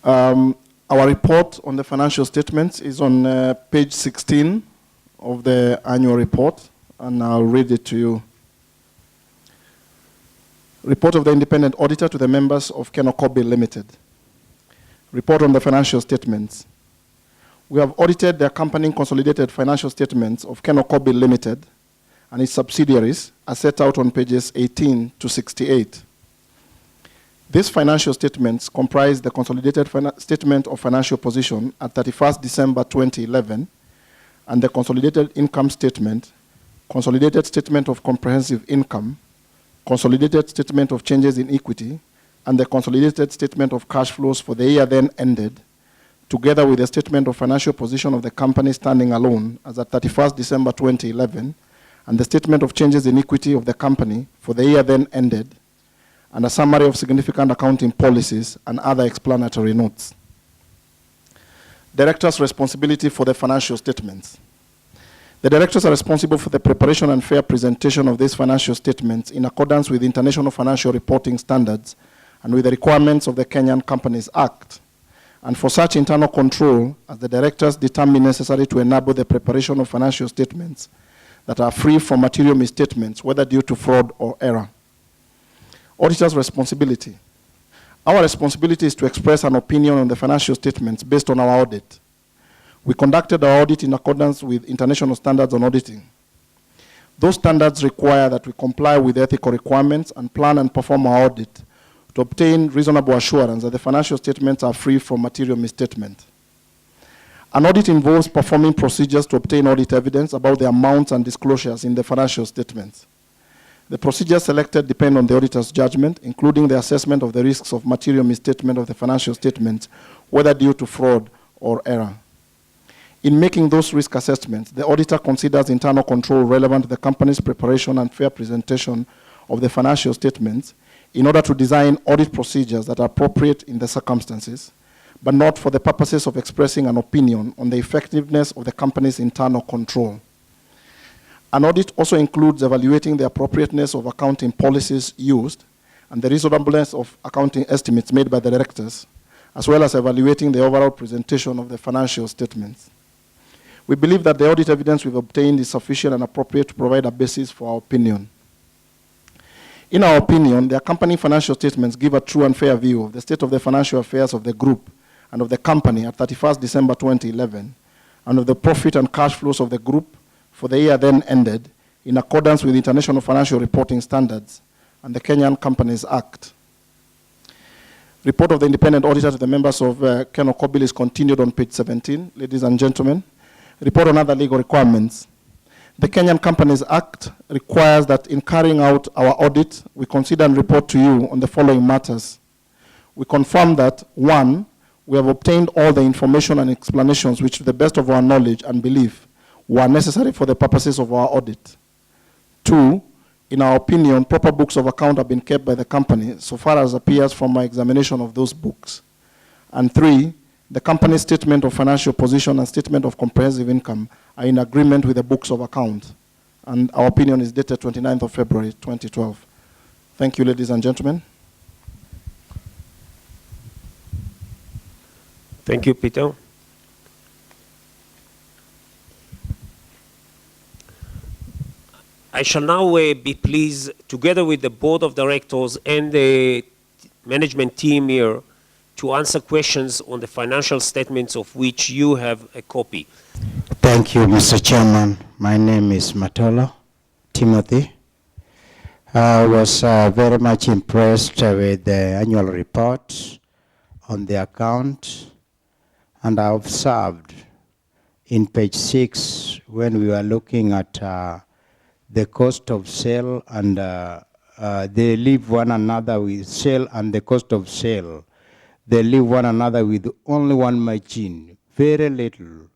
Our report on the financial statements is on page 16 of the annual report, and I'll read it to you. Report of the independent auditor to the members of KenolKobil Limited. Report on the financial statements. We have audited the accompanying consolidated financial statements of KenolKobil Limited and its subsidiaries as set out on pages 18 to 68. These financial statements comprise the consolidated statement of financial position at 31st December 2011 and the consolidated income statement, consolidated statement of comprehensive income, consolidated statement of changes in equity, and the consolidated statement of cash flows for the year then ended, together with the statement of financial position of the company standing alone as at 31st December 2011, and the statement of changes in equity of the company for the year then ended, and a summary of significant accounting policies and other explanatory notes. Directors' responsibility for the financial statements. The directors are responsible for the preparation and fair presentation of these financial statements in accordance with international financial reporting standards and with the requirements of the Kenyan Companies Act, and for such internal control as the directors determine necessary to enable the preparation of financial statements that are free from material misstatements, whether due to fraud or error. Auditor's responsibility. Our responsibility is to express an opinion on the financial statements based on our audit. We conducted our audit in accordance with international standards on auditing. Those standards require that we comply with ethical requirements and plan and perform our audit to obtain reasonable assurance that the financial statements are free from material misstatement. An audit involves performing procedures to obtain audit evidence about the amounts and disclosures in the financial statements. The procedures selected depend on the auditor's judgment, including the assessment of the risks of material misstatement of the financial statements, whether due to fraud or error. In making those risk assessments, the auditor considers internal control relevant to the company's preparation and fair presentation of the financial statements in order to design audit procedures that are appropriate in the circumstances, but not for the purposes of expressing an opinion on the effectiveness of the company's internal control. An audit also includes evaluating the appropriateness of accounting policies used and the reasonableness of accounting estimates made by the directors, as well as evaluating the overall presentation of the financial statements. We believe that the audit evidence we've obtained is sufficient and appropriate to provide a basis for our opinion. In our opinion, the accompanying financial statements give a true and fair view of the state of the financial affairs of the group and of the company at 31st December 2011, and of the profit and cash flows of the group for the year then ended in accordance with international financial reporting standards and the Kenyan Companies Act. Report of the independent auditor to the members of KenolKobil is continued on page 17, ladies and gentlemen. Report on other legal requirements. The Kenyan Companies Act requires that in carrying out our audit, we consider and report to you on the following matters. We confirm that, 1, we have obtained all the information and explanations which, to the best of our knowledge and belief, were necessary for the purposes of our audit. 2, in our opinion, proper books of account have been kept by the company so far as appears from my examination of those books. And 3, the company's statement of financial position and statement of comprehensive income are in agreement with the books of account. And our opinion is dated 29th of February 2012. Thank you, ladies and gentlemen. Thank you, Peter. I shall now be pleased, together with the board of directors and the management team here, to answer questions on the financial statements of which you have a copy. Thank you, Mr. Chairman. My name is Matola Timothy. I was very much impressed with the annual report on the account, and I observed in page 6 when we were looking at the cost of sale, and they leave one another with sale and the cost of sale. They leave one another with only one margin, very little.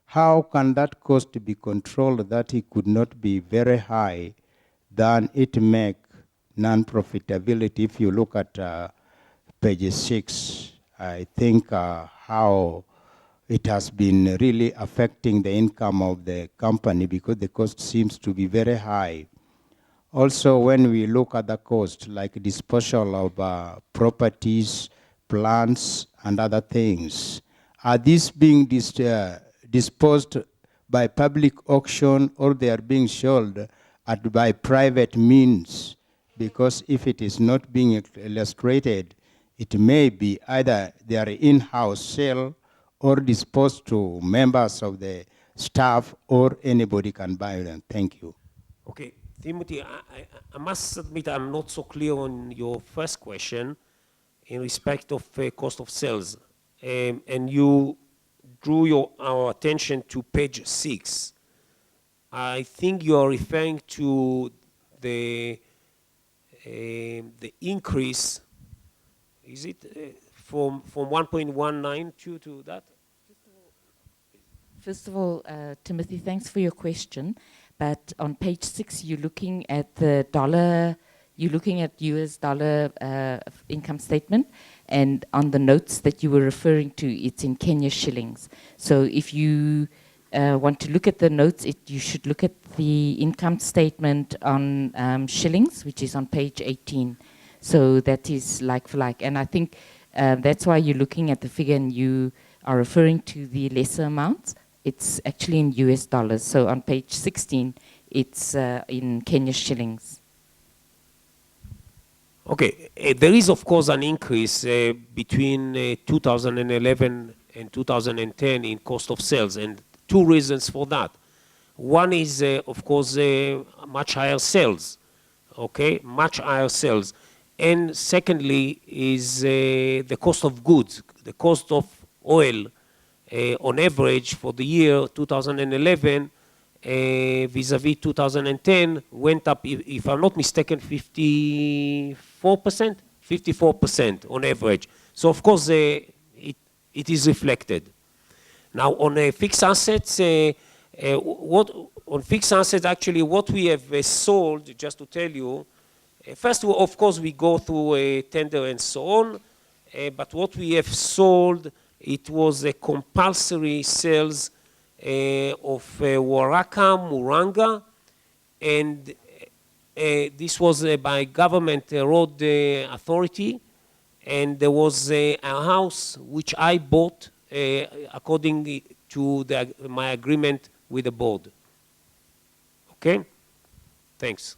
How can that cost be controlled that it could not be very high than it make non-profitability? If you look at page 6, I think how it has been really affecting the income of the company because the cost seems to be very high. Also, when we look at the cost, like disposal of properties, plants, and other things. Are these being disposed by public auction, or they are being sold by private means? Because if it is not being illustrated, it may be either they are in-house sale or disposed to members of the staff, or anybody can buy them. Thank you. Okay, Timothy, I must admit I'm not so clear on your first question in respect of cost of sales. And you drew our attention to page 6. I think you are referring to the increase, is it from 1.19 to that? First of all, Timothy, thanks for your question. But on page 6, you're looking at the dollar, you're looking at US dollar income statement. And on the notes that you were referring to, it's in Kenya shillings. So if you want to look at the notes, you should look at the income statement on shillings, which is on page 18. So that is like for like. And I think that's why you're looking at the figure and you are referring to the lesser amounts. It's actually in US dollars. So on page 16, it's in Kenya shillings. Okay, there is of course an increase between 2011 and 2010 in cost of sales, and two reasons for that. One is of course much higher sales, okay, much higher sales. And secondly is the cost of goods, the cost of oil on average for the year 2011 vis-a-vis 2010 went up, if I'm not mistaken, 54% on average. So of course it is reflected. Now on fixed assets, on fixed assets actually what we have sold, just to tell you, first of course we go through a tender and so on, but what we have sold, it was a compulsory sales of Waraka, Muranga, and this was by government road authority, and there was a house which I bought according to my agreement with the board. Okay? Thanks.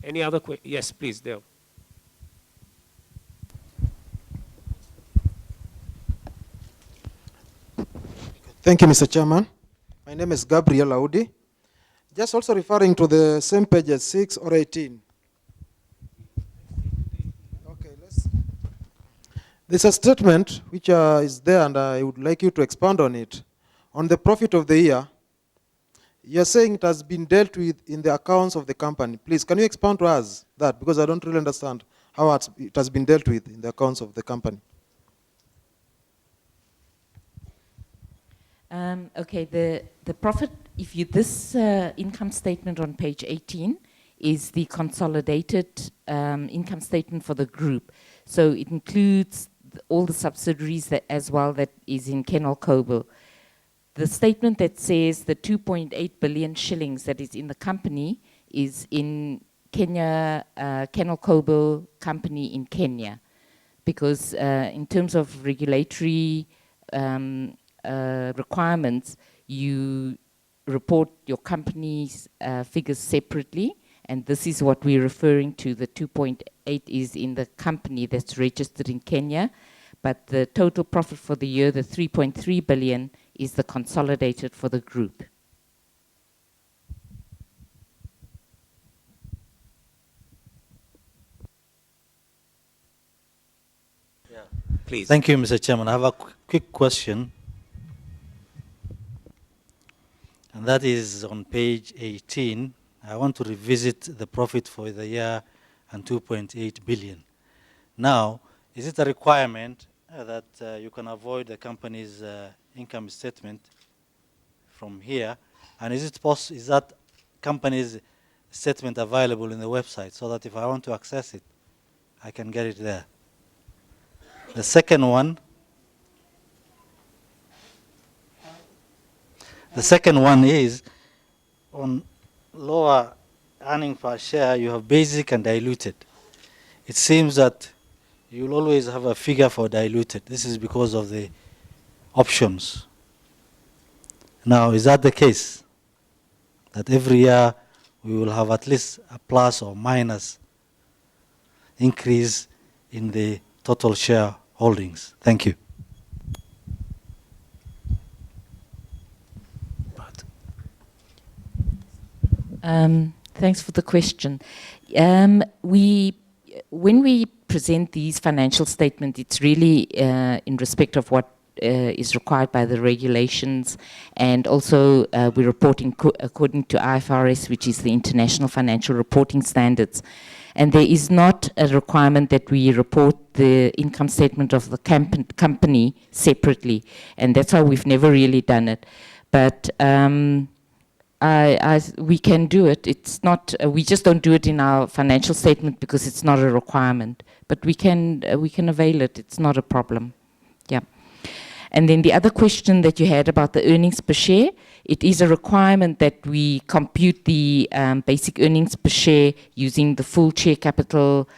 Any other questions? Yes, please, there. Thank you, Mr. Chairman. My name is Gabriel Audi. Just also referring to the same page as 6 or 18. Okay, there's a statement which is there, and I would like you to expand on it. On the profit of the year, you're saying it has been dealt with in the accounts of the company. Please, can you expand to us that? Because I don't really understand how it has been dealt with in the accounts of the company. Okay, the profit, this income statement on page 18 is the consolidated income statement for the group. So it includes all the subsidiaries as well that is in KenolKobil. The statement that says the 2.8 billion shillings that is in the company is in Kenya, KenolKobil company in Kenya. Because in terms of regulatory requirements, you report your company's figures separately, and this is what we're referring to. The 2.8 is in the company that's registered in Kenya, but the total profit for the year, the 3.3 billion, is the consolidated for the group. Yeah, please. Thank you, Mr. Chairman. I have a quick question. And that is on page 18. I want to revisit the profit for the year and 2.8 billion. Now, is it a requirement that you can avoid the company's income statement from here? And is that company's statement available in the website so that if I want to access it, I can get it there? The second one is on lower earning per share, you have basic and diluted. It seems that you will always have a figure for diluted. This is because of the options. Now, is that the case? That every year we will have at least a plus or minus increase in the total share holdings? Thank you. Thanks for the question. When we present these financial statements, it's really in respect of what is required by the regulations, and also we're reporting according to IFRS, which is the International Financial Reporting Standards. And there is not a requirement that we report the income statement of the company separately, and that's why we've never really done it. But we can do it. It's not. We just don't do it in our financial statement because it's not a requirement. But we can avail it. It's not a problem. Yeah. And then the other question that you had about the earnings per share, it is a requirement that we compute the basic earnings per share using the full share capital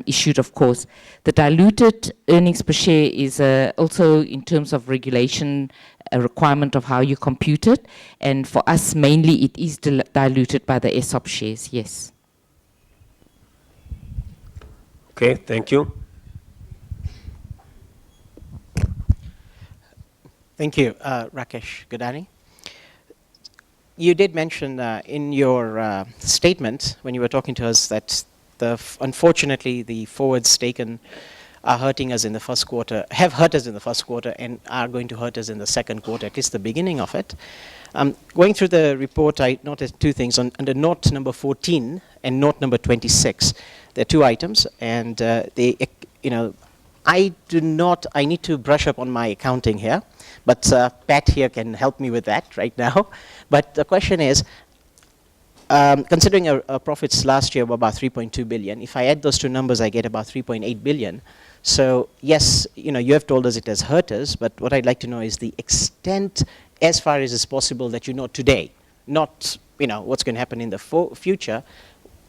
issued, of course. The diluted earnings per share is also, in terms of regulation, a requirement of how you compute it. And for us, mainly, it is diluted by the ESOP shares, yes. Okay, thank you. Thank you, Rakesh Gadani. You did mention in your statement when you were talking to us that unfortunately the forwards taken are hurting us in the first quarter, have hurt us in the first quarter, and are going to hurt us in the second quarter, at least the beginning of it. Going through the report, I noticed two things. Under note number 14 and note number 26, there are two items, and I need to brush up on my accounting here, but Pat here can help me with that right now. But the question is, considering our profits last year were about 3.2 billion, if I add those two numbers, I get about 3.8 billion. So yes, you have told us it has hurt us, but what I'd like to know is the extent, as far as is possible, that you know today, not what's going to happen in the future.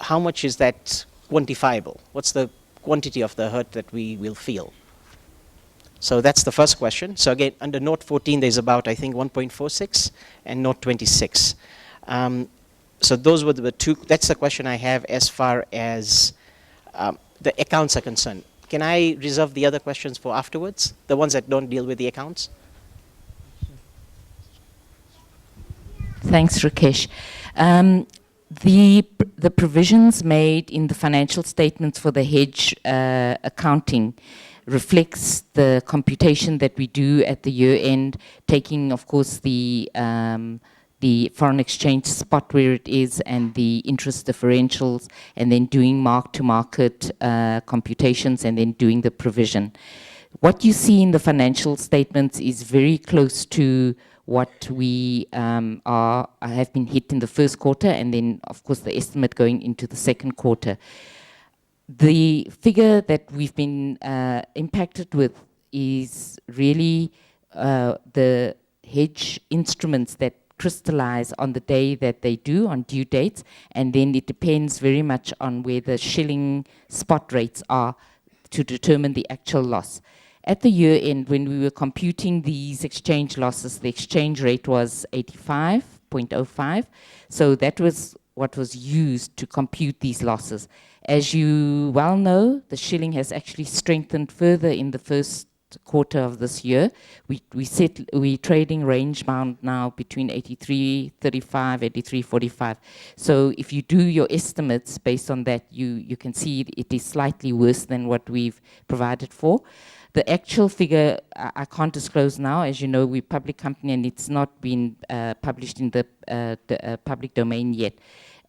How much is that quantifiable? What's the quantity of the hurt that we will feel? So that's the first question. So again, under note 14, there's about, I think, 1.46, and note 26. So those were the two. That's the question I have as far as the accounts are concerned. Can I reserve the other questions for afterwards, the ones that don't deal with the accounts? Thanks, Rakesh. The provisions made in the financial statements for the hedge accounting reflects the computation that we do at the year end, taking, of course, the foreign exchange spot where it is and the interest differentials, and then doing mark-to-market computations, and then doing the provision. What you see in the financial statements is very close to what we have been hit in the first quarter, and then, of course, the estimate going into the second quarter. The figure that we've been impacted with is really the hedge instruments that crystallize on the day that they do, on due dates, and then it depends very much on where the shilling spot rates are to determine the actual loss. At the year end, when we were computing these exchange losses, the exchange rate was 85.05, so that was what was used to compute these losses. As you well know, the shilling has actually strengthened further in the first quarter of this year. We're trading range bound now between 83.35, 83.45. So if you do your estimates based on that, you can see it is slightly worse than what we've provided for. The actual figure I can't disclose now. As you know, we're a public company and it's not been published in the public domain yet.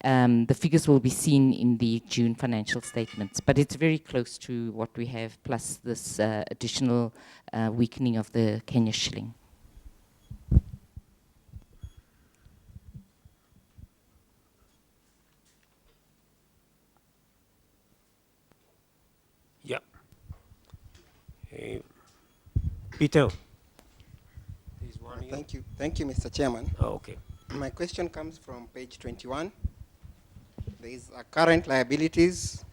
The figures will be seen in the June financial statements, but it's very close to what we have, plus this additional weakening of the Kenya shilling. Yeah. Peter. Thank you, Mr. Chairman. Oh, okay. My question comes from page 21. There is current liabilities.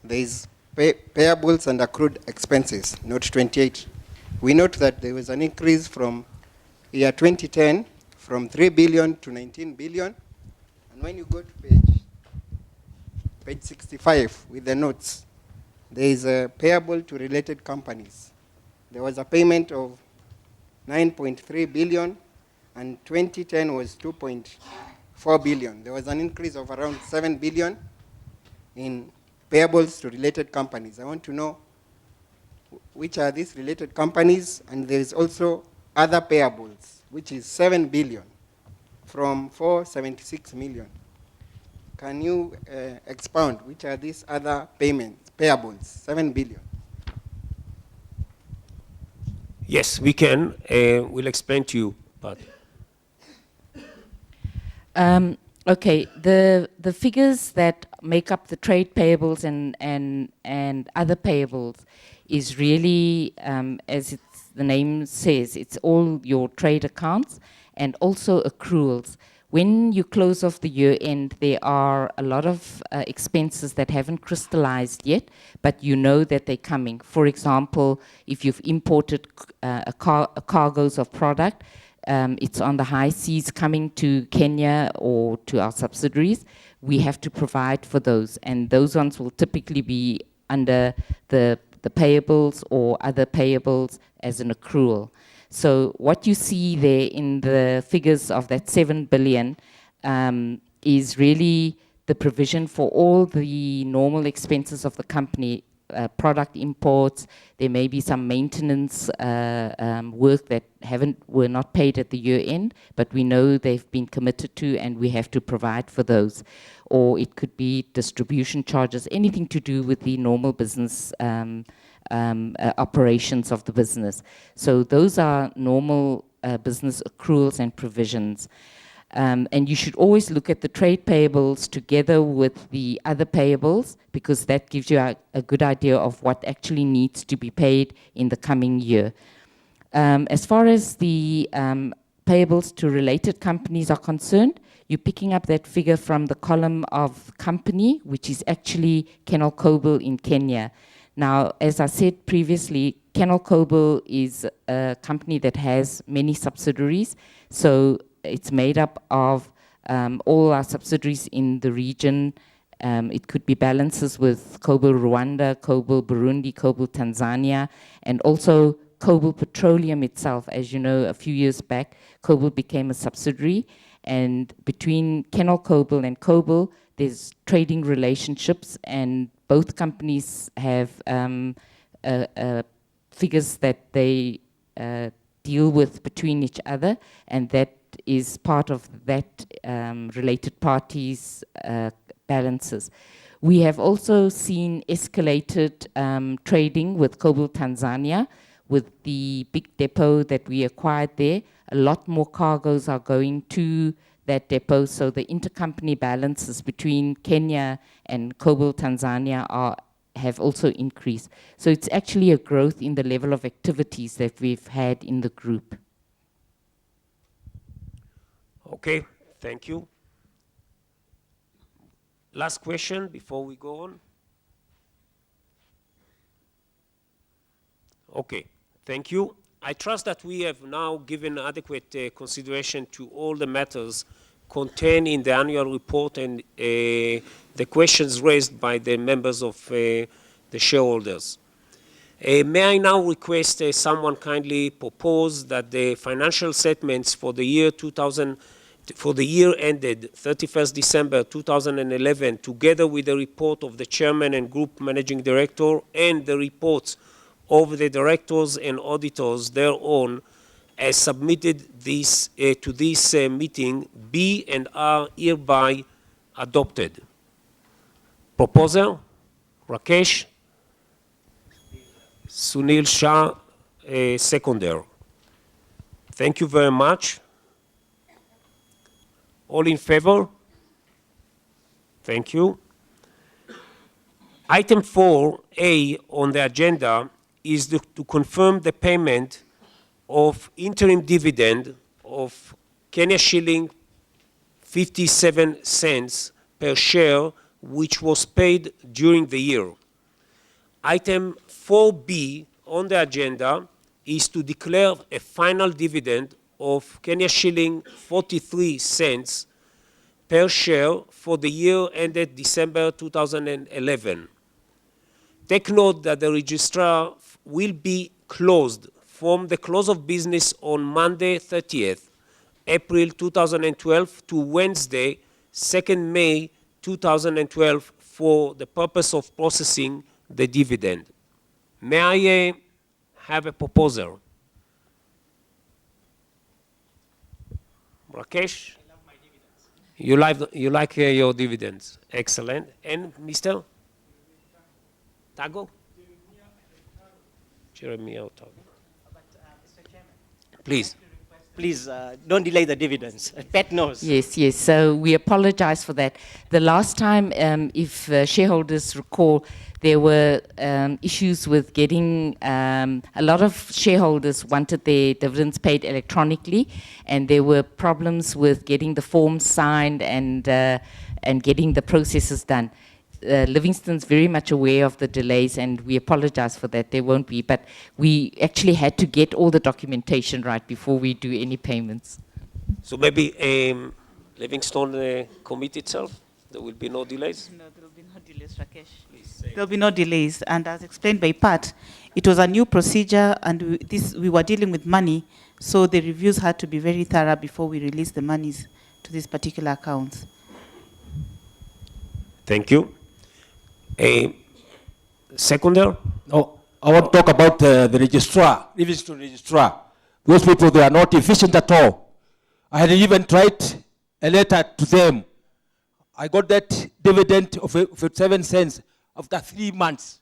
There is payables and accrued expenses, note 28. We note that there was an increase from year 2010 from 3 billion to 19 billion. And when you go to page 65 with the notes, there is a payable to related companies. There was a payment of 9.3 billion, and 2010 was 2.4 billion. There was an increase of around 7 billion in payables to related companies. I want to know which are these related companies, and there is also other payables, which is 7 billion from 476 million. Can you expound which are these other payables, 7 billion? Yes, we can. We'll explain to you, but Okay, the figures that make up the trade payables and other payables is really, as the name says, it's all your trade accounts and also accruals. When you close off the year end, there are a lot of expenses that haven't crystallized yet, but you know that they're coming. For example, if you've imported cargoes of product, it's on the high seas coming to Kenya or to our subsidiaries, we have to provide for those. And those ones will typically be under the payables or other payables as an accrual. So what you see there in the figures of that 7 billion is really the provision for all the normal expenses of the company, product imports. There may be some maintenance work that were not paid at the year end, but we know they've been committed to and we have to provide for those. Or it could be distribution charges, anything to do with the normal business operations of the business. So those are normal business accruals and provisions. And you should always look at the trade payables together with the other payables, because that gives you a good idea of what actually needs to be paid in the coming year. As far as the payables to related companies are concerned, you're picking up that figure from the column of company, which is actually KenolKobil in Kenya. Now, as I said previously, KenolKobil is a company that has many subsidiaries, so it's made up of all our subsidiaries in the region. It could be balances with Kobil Rwanda, Kobil Burundi, Kobil Tanzania, and also Kobil Petroleum itself. As you know, a few years back, Kobil became a subsidiary, and between KenolKobil and Kobil, there's trading relationships, and both companies have figures that they deal with between each other, and that is part of that related parties' balances. We have also seen escalated trading with Kobil Tanzania, with the big depot that we acquired there. A lot more cargoes are going to that depot, so the intercompany balances between Kenya and Kobil Tanzania have also increased. So it's actually a growth in the level of activities that we've had in the group. okay, thank you. Last question before we go on. Okay, thank you. I trust that we have now given adequate consideration to all the matters contained in the annual report and the questions raised by the members of the shareholders. May I now request someone kindly propose that the financial statements for the year ended 31st December 2011, together with the report of the chairman and group managing director and the reports of the directors and auditors thereon, as submitted to this meeting, be and are hereby adopted. Proposer, Rakesh, Sunil Shah, seconder. Thank you very much. All in favor? Thank you. Item 4A on the agenda is to confirm the payment of interim dividend of Kenya shilling 57 cents per share, which was paid during the year. Item 4B on the agenda is to declare a final dividend of Kenya shilling 43 cents per share for the year ended December 2011. Take note that the registrar will be closed from the close of business on Monday 30th, April 2012 to Wednesday, 2nd May 2012 for the purpose of processing the dividend. May I have a proposal? Rakesh? I love my dividends. You like your dividends. Excellent. And Mr. Tago? Jeremiah Tago. Mr. Chairman. Please. Please don't delay the dividends. Pat knows. Yes, yes. So we apologize for that. The last time, if shareholders recall, there were issues with getting, a lot of shareholders wanted their dividends paid electronically, and there were problems with getting the forms signed and getting the processes done. Livingston's very much aware of the delays, and we apologize for that. There won't be, but we actually had to get all the documentation right before we do any payments. So maybe Livingstone commit itself? There will be no delays? No, there will be no delays, Rakesh. There will be no delays. And as explained by Pat, it was a new procedure, and we were dealing with money, so the reviews had to be very thorough before we release the monies to these particular accounts. Thank you. Seconder? No, I want to talk about the registrar, Livingston registrar. Those people, they are not efficient at all. I had even tried a letter to them. I got that dividend of 7 cents after 3 months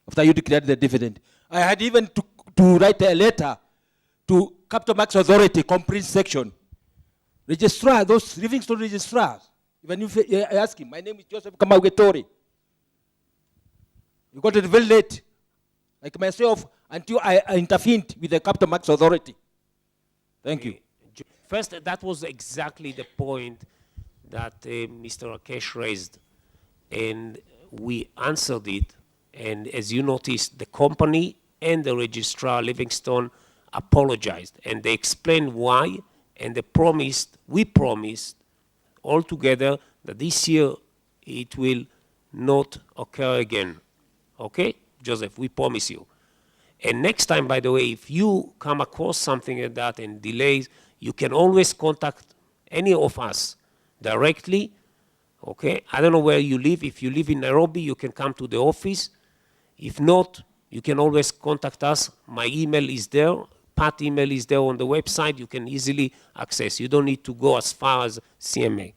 after you declared the dividend. I had even to write a letter to Capital Markets Authority, complaints section. Registrar, those Livingston registrars, even if I ask him, my name is Joseph Kamagetori. You got it very late, like myself, until I intervened with the Capital Markets Authority. Thank you. First, that was exactly the point that Mr. Rakesh raised, and we answered it. And as you noticed, the company and the registrar, Livingstone, apologized, and they explained why, and we promised all together that this year it will not occur again. Okay, Joseph, we promise you. And next time, by the way, if you come across something like that and delays, you can always contact any of us directly. Okay, I don't know where you live. If you live in Nairobi, you can come to the office. If not, you can always contact us. My email is there. Pat's email is there on the website. You can easily access. You don't need to go as far as CMA.